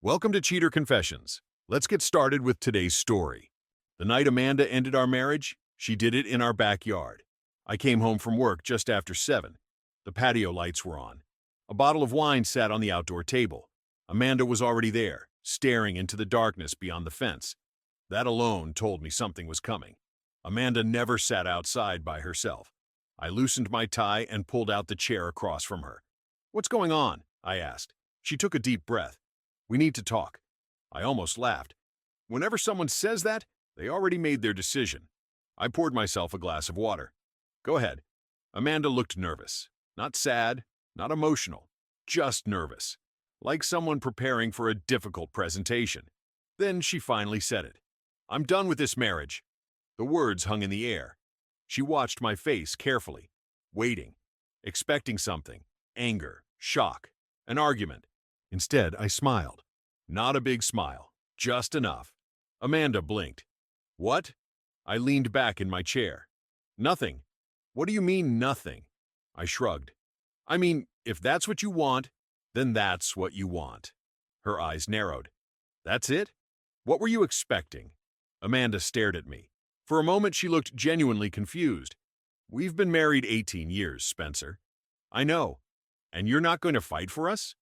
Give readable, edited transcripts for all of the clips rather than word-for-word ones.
Welcome to Cheater Confessions. Let's get started with today's story. The night Amanda ended our marriage, she did it in our backyard. I came home from work just after 7. The patio lights were on. A bottle of wine sat on the outdoor table. Amanda was already there, staring into the darkness beyond the fence. That alone told me something was coming. Amanda never sat outside by herself. I loosened my tie and pulled out the chair across from her. "What's going on?" I asked. She took a deep breath. "We need to talk." I almost laughed. Whenever someone says that, they already made their decision. I poured myself a glass of water. "Go ahead." Amanda looked nervous. Not sad, not emotional, just nervous. Like someone preparing for a difficult presentation. Then she finally said it. "I'm done with this marriage." The words hung in the air. She watched my face carefully, waiting, expecting something, anger, shock, an argument. Instead, I smiled. Not a big smile, just enough. Amanda blinked. "What?" I leaned back in my chair. "Nothing." "What do you mean, nothing?" I shrugged. "I mean, if that's what you want, then that's what you want." Her eyes narrowed. "That's it? What were you expecting?" Amanda stared at me. For a moment, she looked genuinely confused. "We've been married 18 years, Spencer." "I know. And you're not going to fight for us?"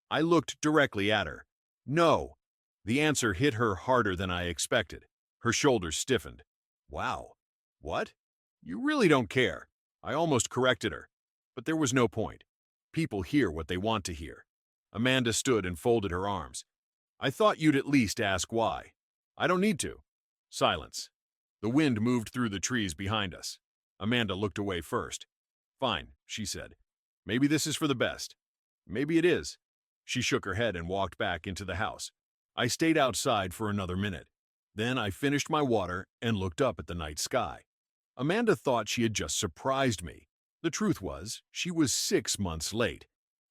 I looked directly at her. "No." The answer hit her harder than I expected. Her shoulders stiffened. "Wow. What? You really don't care." I almost corrected her, but there was no point. People hear what they want to hear. Amanda stood and folded her arms. "I thought you'd at least ask why." "I don't need to." Silence. The wind moved through the trees behind us. Amanda looked away first. "Fine," she said. "Maybe this is for the best." "Maybe it is." She shook her head and walked back into the house. I stayed outside for another minute. Then I finished my water and looked up at the night sky. Amanda thought she had just surprised me. The truth was, she was 6 months late.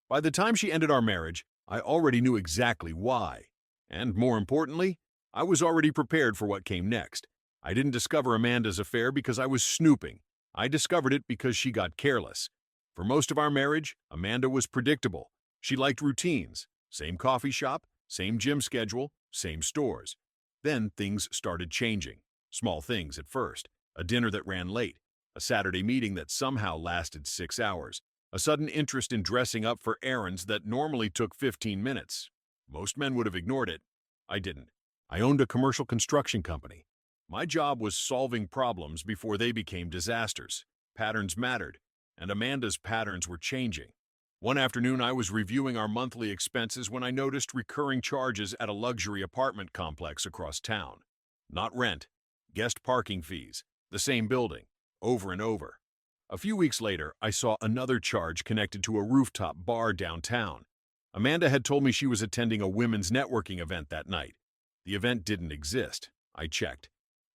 By the time she ended our marriage, I already knew exactly why. And more importantly, I was already prepared for what came next. I didn't discover Amanda's affair because I was snooping. I discovered it because she got careless. For most of our marriage, Amanda was predictable. She liked routines. Same coffee shop, same gym schedule, same stores. Then things started changing. Small things at first. A dinner that ran late. A Saturday meeting that somehow lasted 6 hours. A sudden interest in dressing up for errands that normally took 15 minutes. Most men would have ignored it. I didn't. I owned a commercial construction company. My job was solving problems before they became disasters. Patterns mattered, and Amanda's patterns were changing. One afternoon, I was reviewing our monthly expenses when I noticed recurring charges at a luxury apartment complex across town. Not rent, guest parking fees, the same building, over and over. A few weeks later, I saw another charge connected to a rooftop bar downtown. Amanda had told me she was attending a women's networking event that night. The event didn't exist. I checked.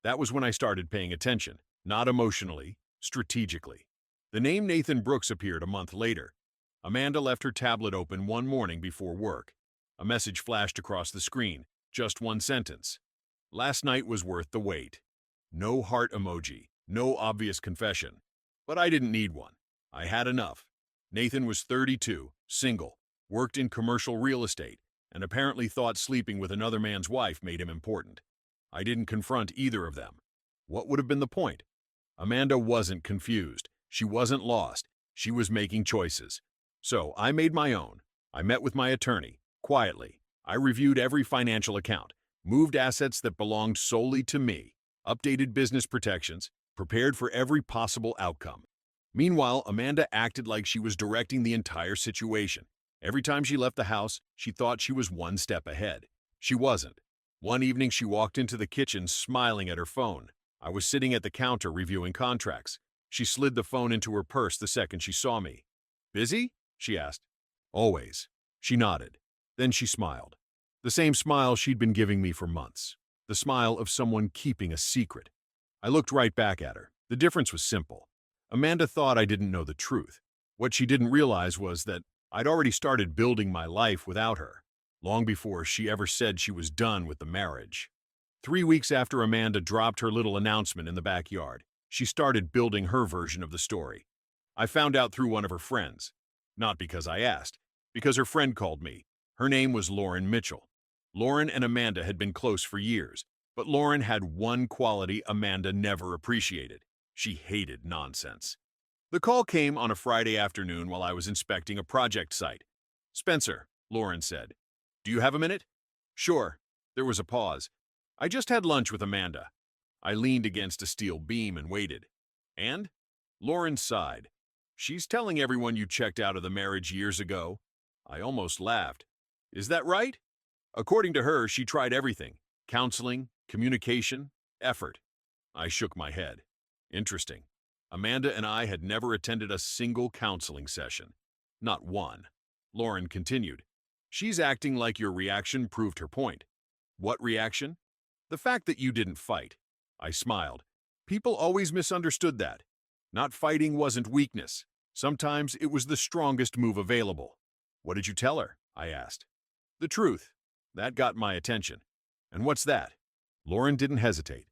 That was when I started paying attention, not emotionally, strategically. The name Nathan Brooks appeared a month later. Amanda left her tablet open one morning before work. A message flashed across the screen, just one sentence. "Last night was worth the wait." No heart emoji, no obvious confession. But I didn't need one. I had enough. Nathan was 32, single, worked in commercial real estate, and apparently thought sleeping with another man's wife made him important. I didn't confront either of them. What would have been the point? Amanda wasn't confused. She wasn't lost. She was making choices. So I made my own. I met with my attorney, quietly. I reviewed every financial account, moved assets that belonged solely to me, updated business protections, prepared for every possible outcome. Meanwhile, Amanda acted like she was directing the entire situation. Every time she left the house, she thought she was one step ahead. She wasn't. One evening, she walked into the kitchen smiling at her phone. I was sitting at the counter reviewing contracts. She slid the phone into her purse the second she saw me. "Busy?" she asked. "Always." She nodded. Then she smiled. The same smile she'd been giving me for months. The smile of someone keeping a secret. I looked right back at her. The difference was simple. Amanda thought I didn't know the truth. What she didn't realize was that I'd already started building my life without her, long before she ever said she was done with the marriage. 3 weeks after Amanda dropped her little announcement in the backyard, she started building her version of the story. I found out through one of her friends. Not because I asked, because her friend called me. Her name was Lauren Mitchell. Lauren and Amanda had been close for years, but Lauren had one quality Amanda never appreciated. She hated nonsense. The call came on a Friday afternoon while I was inspecting a project site. "Spencer," Lauren said, "do you have a minute?" "Sure." There was a pause. "I just had lunch with Amanda." I leaned against a steel beam and waited. "And?" Lauren sighed. "She's telling everyone you checked out of the marriage years ago." I almost laughed. "Is that right?" "According to her, she tried everything. Counseling, communication, effort." I shook my head. Interesting. Amanda and I had never attended a single counseling session. Not one. Lauren continued. "She's acting like your reaction proved her point." "What reaction?" "The fact that you didn't fight." I smiled. "People always misunderstood that. Not fighting wasn't weakness. Sometimes it was the strongest move available." "What did you tell her?" I asked. "The truth." That got my attention. "And what's that?" Lauren didn't hesitate.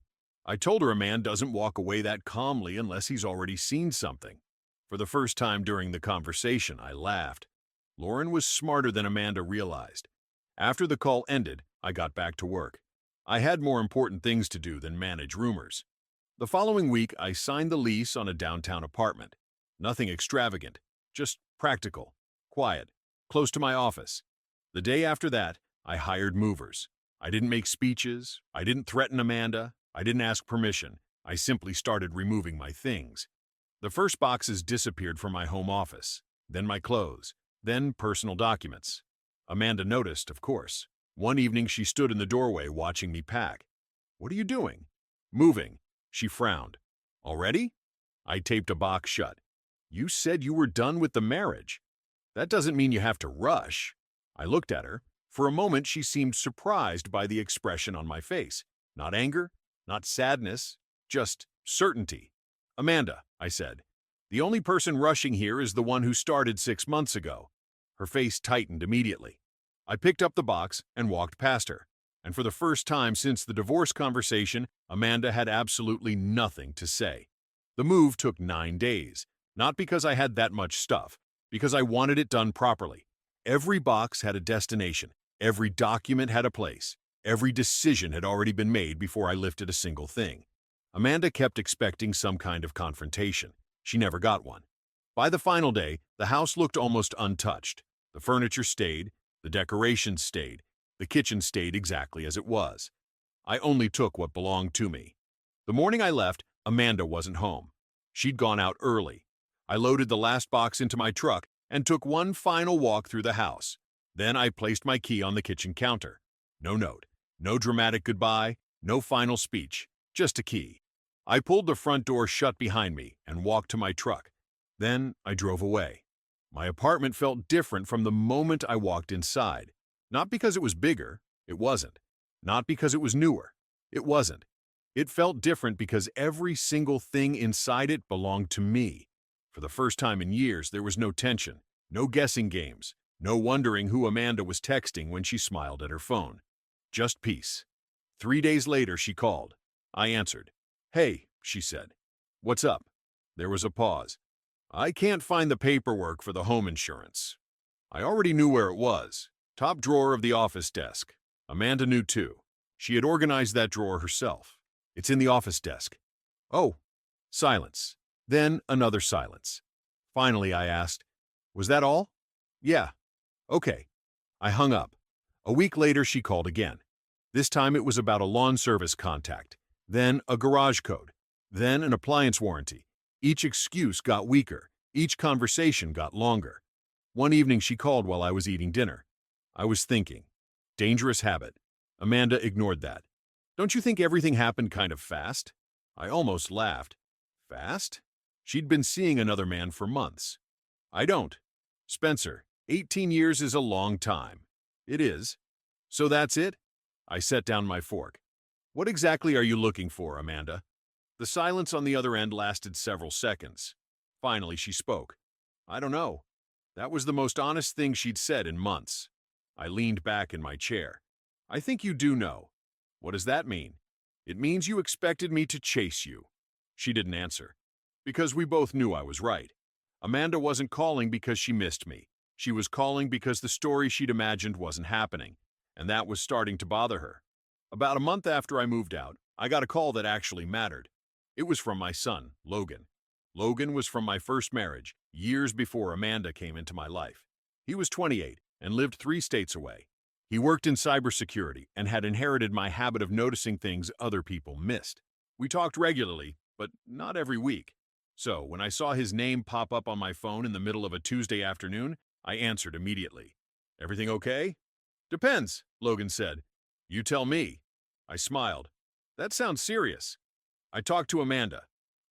"I told her a man doesn't walk away that calmly unless he's already seen something." For the first time during the conversation, I laughed. Lauren was smarter than Amanda realized. After the call ended, I got back to work. I had more important things to do than manage rumors. The following week, I signed the lease on a downtown apartment. Nothing extravagant, just practical, quiet, close to my office. The day after that, I hired movers. I didn't make speeches. I didn't threaten Amanda. I didn't ask permission. I simply started removing my things. The first boxes disappeared from my home office, then my clothes, then personal documents. Amanda noticed, of course. One evening she stood in the doorway watching me pack. "What are you doing?" "Moving." She frowned. "Already?" I taped a box shut. "You said you were done with the marriage. That doesn't mean you have to rush." I looked at her. For a moment she seemed surprised by the expression on my face. Not anger, not sadness, just certainty. "Amanda," I said, "the only person rushing here is the one who started 6 months ago." Her face tightened immediately. I picked up the box and walked past her. And for the first time since the divorce conversation, Amanda had absolutely nothing to say. The move took 9 days, not because I had that much stuff, because I wanted it done properly. Every box had a destination, every document had a place, every decision had already been made before I lifted a single thing. Amanda kept expecting some kind of confrontation. She never got one. By the final day, the house looked almost untouched. The furniture stayed, the decorations stayed, the kitchen stayed exactly as it was. I only took what belonged to me. The morning I left, Amanda wasn't home. She'd gone out early. I loaded the last box into my truck and took one final walk through the house. Then I placed my key on the kitchen counter. No note, no dramatic goodbye, no final speech, just a key. I pulled the front door shut behind me and walked to my truck. Then I drove away. My apartment felt different from the moment I walked inside. Not because it was bigger, it wasn't. Not because it was newer, it wasn't. It felt different because every single thing inside it belonged to me. For the first time in years, there was no tension, no guessing games, no wondering who Amanda was texting when she smiled at her phone. Just peace. 3 days later, she called. I answered. "Hey," she said. "What's up?" There was a pause. "I can't find the paperwork for the home insurance." I already knew where it was. Top drawer of the office desk. Amanda knew too. She had organized that drawer herself. "It's in the office desk." "Oh." Silence. Then another silence. Finally, I asked, "Was that all?" "Yeah." "Okay." I hung up. A week later, she called again. This time it was about a lawn service contact, then a garage code, then an appliance warranty. Each excuse got weaker. Each conversation got longer. One evening she called while I was eating dinner. I was thinking. Dangerous habit. Amanda ignored that. "Don't you think everything happened kind of fast?" I almost laughed. Fast? She'd been seeing another man for months. "I don't." "Spencer, 18 years is a long time." "It is." "So that's it?" I set down my fork. "What exactly are you looking for, Amanda?" The silence on the other end lasted several seconds. Finally, she spoke. "I don't know." That was the most honest thing she'd said in months. I leaned back in my chair. "I think you do know." "What does that mean?" "It means you expected me to chase you." She didn't answer. Because we both knew I was right. Amanda wasn't calling because she missed me. She was calling because the story she'd imagined wasn't happening. and that was starting to bother her. About a month after I moved out, I got a call that actually mattered. It was from my son, Logan. Logan was from my first marriage, years before Amanda came into my life. He was 28 and lived 3 states away. He worked in cybersecurity and had inherited my habit of noticing things other people missed. We talked regularly, but not every week. So, when I saw his name pop up on my phone in the middle of a Tuesday afternoon, I answered immediately. "Everything okay?" "Depends," Logan said. "You tell me." I smiled. "That sounds serious." I talked to Amanda.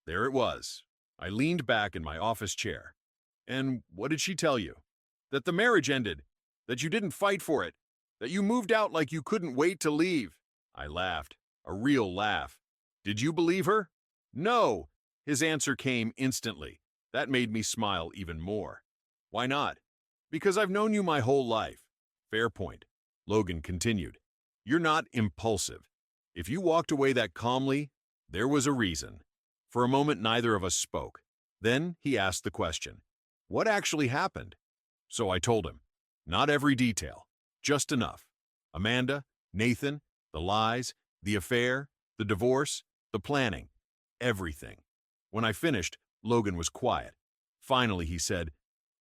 There it was. I leaned back in my office chair. "And what did she tell you?" "That the marriage ended. That you didn't fight for it. That you moved out like you couldn't wait to leave." I laughed. A real laugh. "Did you believe her?" "No." His answer came instantly. That made me smile even more. "Why not?" "Because I've known you my whole life." "Fair point," Logan continued. "You're not impulsive. If you walked away that calmly, there was a reason." For a moment, neither of us spoke. Then he asked the question, "What actually happened?" So I told him. Not every detail, just enough. Amanda, Nathan, the lies, the affair, the divorce, the planning, everything. When I finished, Logan was quiet. Finally, he said,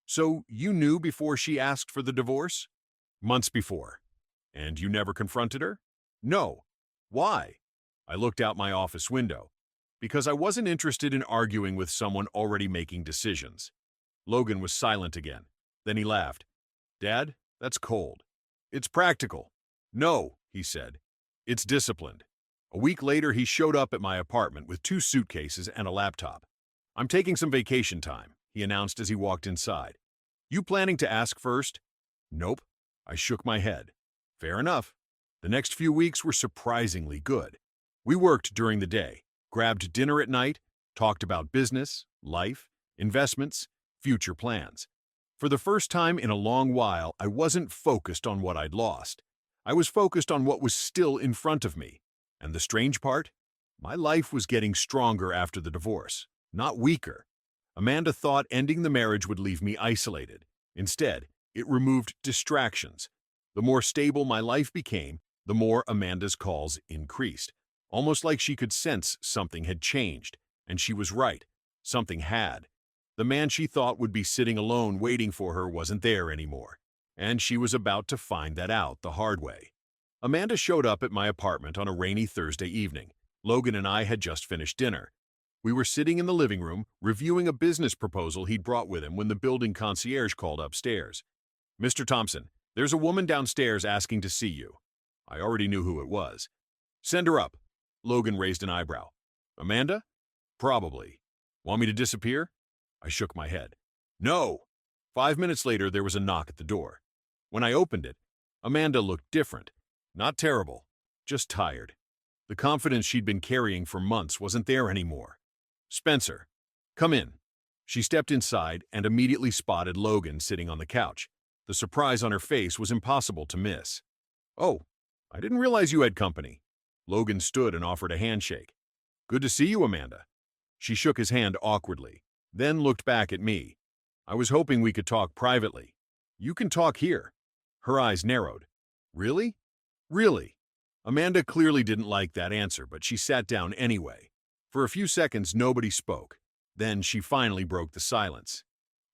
"So you knew before she asked for the divorce?" "Months before." "And you never confronted her?" "No." "Why?" I looked out my office window. "Because I wasn't interested in arguing with someone already making decisions." Logan was silent again. Then he laughed. "Dad, that's cold." "It's practical." "No," he said. "It's disciplined." A week later, he showed up at my apartment with 2 suitcases and a laptop. "I'm taking some vacation time," he announced as he walked inside. "You planning to ask first?" "Nope." I shook my head. "Fair enough." The next few weeks were surprisingly good. We worked during the day, grabbed dinner at night, talked about business, life, investments, future plans. For the first time in a long while, I wasn't focused on what I'd lost. I was focused on what was still in front of me. And the strange part? My life was getting stronger after the divorce, not weaker. Amanda thought ending the marriage would leave me isolated. Instead, it removed distractions. The more stable my life became, the more Amanda's calls increased. Almost like she could sense something had changed. And she was right. Something had. The man she thought would be sitting alone waiting for her wasn't there anymore. And she was about to find that out the hard way. Amanda showed up at my apartment on a rainy Thursday evening. Logan and I had just finished dinner. We were sitting in the living room, reviewing a business proposal he'd brought with him when the building concierge called upstairs. "Mr. Thompson, there's a woman downstairs asking to see you." I already knew who it was. "Send her up." Logan raised an eyebrow. "Amanda?" "Probably." "Want me to disappear?" I shook my head. "No." 5 minutes later, there was a knock at the door. When I opened it, Amanda looked different. Not terrible, just tired. The confidence she'd been carrying for months wasn't there anymore. "Spencer, come in." She stepped inside and immediately spotted Logan sitting on the couch. The surprise on her face was impossible to miss. "Oh, I didn't realize you had company." Logan stood and offered a handshake. "Good to see you, Amanda." She shook his hand awkwardly, then looked back at me. "I was hoping we could talk privately." "You can talk here." Her eyes narrowed. "Really?" "Really." Amanda clearly didn't like that answer, but she sat down anyway. For a few seconds, nobody spoke. Then she finally broke the silence.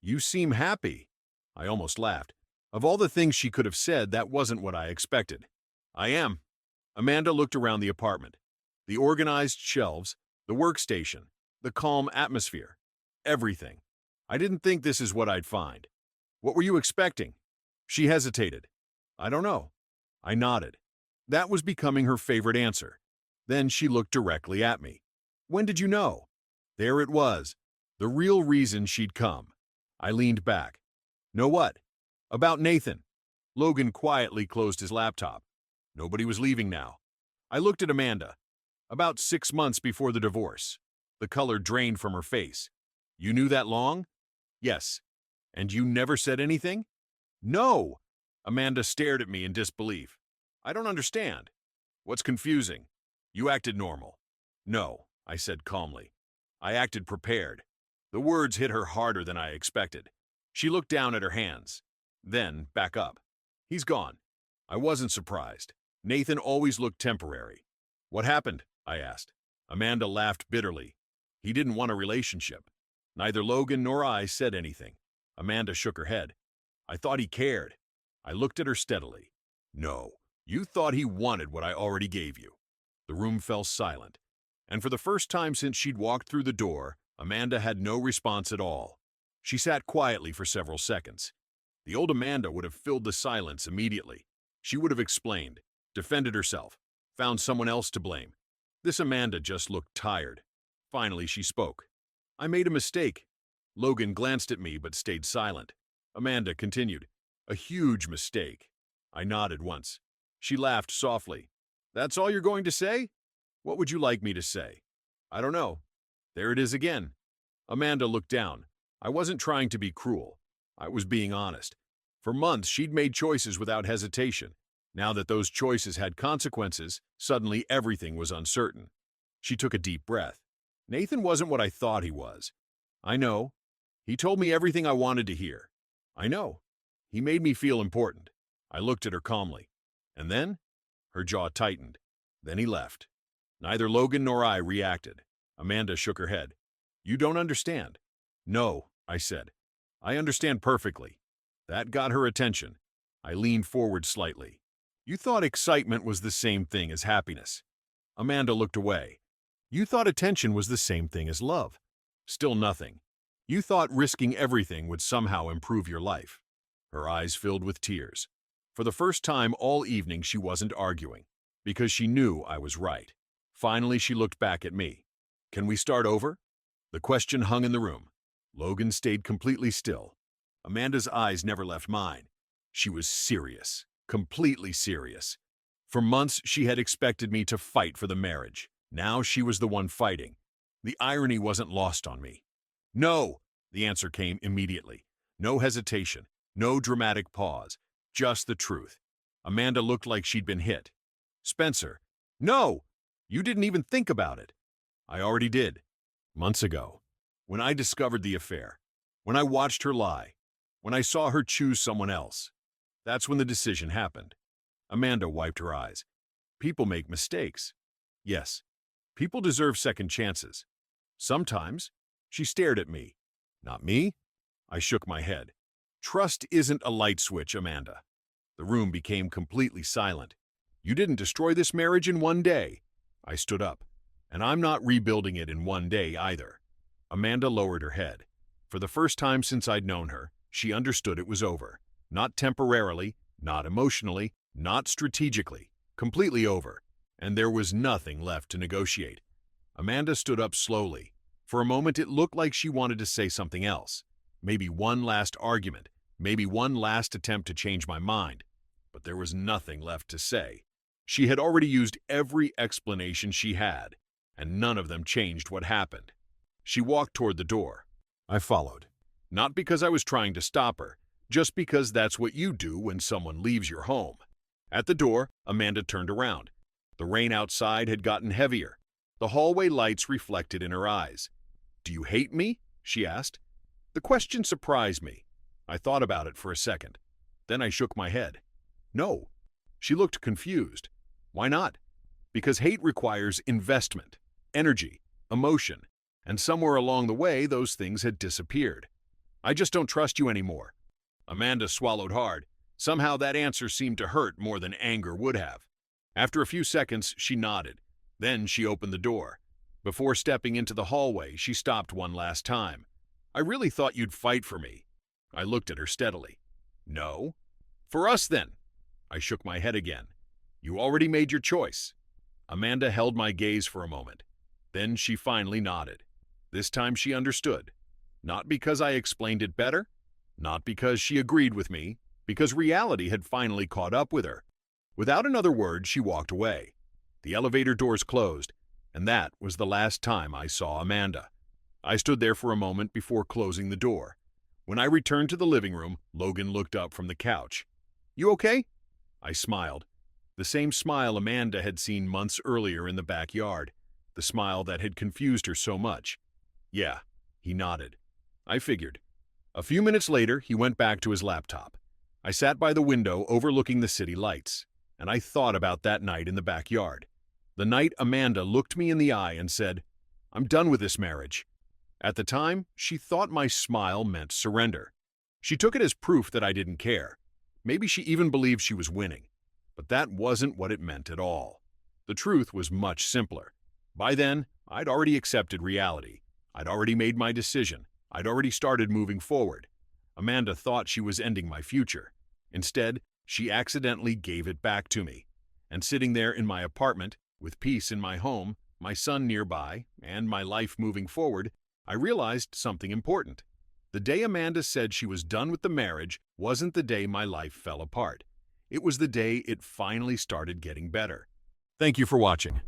"You seem happy." I almost laughed. Of all the things she could have said, that wasn't what I expected. "I am." Amanda looked around the apartment. The organized shelves, the workstation, the calm atmosphere. Everything. "I didn't think this is what I'd find." "What were you expecting?" She hesitated. "I don't know." I nodded. That was becoming her favorite answer. Then she looked directly at me. "When did you know?" There it was. The real reason she'd come. I leaned back. "Know what?" "About Nathan." Logan quietly closed his laptop. Nobody was leaving now. I looked at Amanda. "About 6 months before the divorce." The color drained from her face. "You knew that long?" "Yes." "And you never said anything?" "No." Amanda stared at me in disbelief. "I don't understand." "What's confusing?" "You acted normal." "No," I said calmly. "I acted prepared." The words hit her harder than I expected. She looked down at her hands. Then back up. "He's gone." I wasn't surprised. Nathan always looked temporary. What happened? I asked. Amanda laughed bitterly. He didn't want a relationship. Neither Logan nor I said anything. Amanda shook her head. I thought he cared. I looked at her steadily. No, you thought he wanted what I already gave you. The room fell silent, and for the first time since she'd walked through the door, Amanda had no response at all. She sat quietly for several seconds. The old Amanda would have filled the silence immediately. She would have explained, defended herself, found someone else to blame. This Amanda just looked tired. Finally, she spoke. I made a mistake. Logan glanced at me but stayed silent. Amanda continued, a huge mistake. I nodded once. She laughed softly. That's all you're going to say? What would you like me to say? I don't know. There it is again. Amanda looked down. I wasn't trying to be cruel. I was being honest. For months, she'd made choices without hesitation. Now that those choices had consequences, suddenly everything was uncertain. She took a deep breath. Nathan wasn't what I thought he was. I know. He told me everything I wanted to hear. I know. He made me feel important. I looked at her calmly. And then? Her jaw tightened. Then he left. Neither Logan nor I reacted. Amanda shook her head. You don't understand. No, I said. I understand perfectly. That got her attention. I leaned forward slightly. You thought excitement was the same thing as happiness. Amanda looked away. You thought attention was the same thing as love. Still nothing. You thought risking everything would somehow improve your life. Her eyes filled with tears. For the first time all evening she wasn't arguing, because she knew I was right. Finally she looked back at me. Can we start over? The question hung in the room. Logan stayed completely still. Amanda's eyes never left mine. She was serious, completely serious. For months she had expected me to fight for the marriage. Now she was the one fighting. The irony wasn't lost on me. No, the answer came immediately. No hesitation, no dramatic pause, just the truth. Amanda looked like she'd been hit. Spencer, no, you didn't even think about it. I already did. Months ago, when I discovered the affair, when I watched her lie, when I saw her choose someone else. That's when the decision happened. Amanda wiped her eyes. People make mistakes. Yes, people deserve second chances. Sometimes. She stared at me. Not me? I shook my head. Trust isn't a light switch, Amanda. The room became completely silent. You didn't destroy this marriage in one day. I stood up. And I'm not rebuilding it in one day either. Amanda lowered her head. For the first time since I'd known her, she understood it was over. Not temporarily, not emotionally, not strategically. Completely over. And there was nothing left to negotiate. Amanda stood up slowly. For a moment it looked like she wanted to say something else. Maybe one last argument. Maybe one last attempt to change my mind. But there was nothing left to say. She had already used every explanation she had, and none of them changed what happened. She walked toward the door. I followed. Not because I was trying to stop her, just because that's what you do when someone leaves your home. At the door, Amanda turned around. The rain outside had gotten heavier. The hallway lights reflected in her eyes. Do you hate me? She asked. The question surprised me. I thought about it for a second. Then I shook my head. No. She looked confused. Why not? Because hate requires investment, energy, emotion, and somewhere along the way those things had disappeared. I just don't trust you anymore. Amanda swallowed hard. Somehow that answer seemed to hurt more than anger would have. After a few seconds, she nodded. Then she opened the door. Before stepping into the hallway, she stopped one last time. I really thought you'd fight for me. I looked at her steadily. No? For us, then. I shook my head again. You already made your choice. Amanda held my gaze for a moment. Then she finally nodded. This time she understood. Not because I explained it better, not because she agreed with me, because reality had finally caught up with her. Without another word, she walked away. The elevator doors closed, and that was the last time I saw Amanda. I stood there for a moment before closing the door. When I returned to the living room, Logan looked up from the couch. You okay? I smiled. The same smile Amanda had seen months earlier in the backyard. The smile that had confused her so much. Yeah, he nodded. I figured. A few minutes later, he went back to his laptop. I sat by the window overlooking the city lights, and I thought about that night in the backyard. The night Amanda looked me in the eye and said, "I'm done with this marriage." At the time, she thought my smile meant surrender. She took it as proof that I didn't care. Maybe she even believed she was winning. But that wasn't what it meant at all. The truth was much simpler. By then, I'd already accepted reality. I'd already made my decision. I'd already started moving forward. Amanda thought she was ending my future. Instead, she accidentally gave it back to me. And sitting there in my apartment, with peace in my home, my son nearby, and my life moving forward, I realized something important. The day Amanda said she was done with the marriage wasn't the day my life fell apart. It was the day it finally started getting better. Thank you for watching.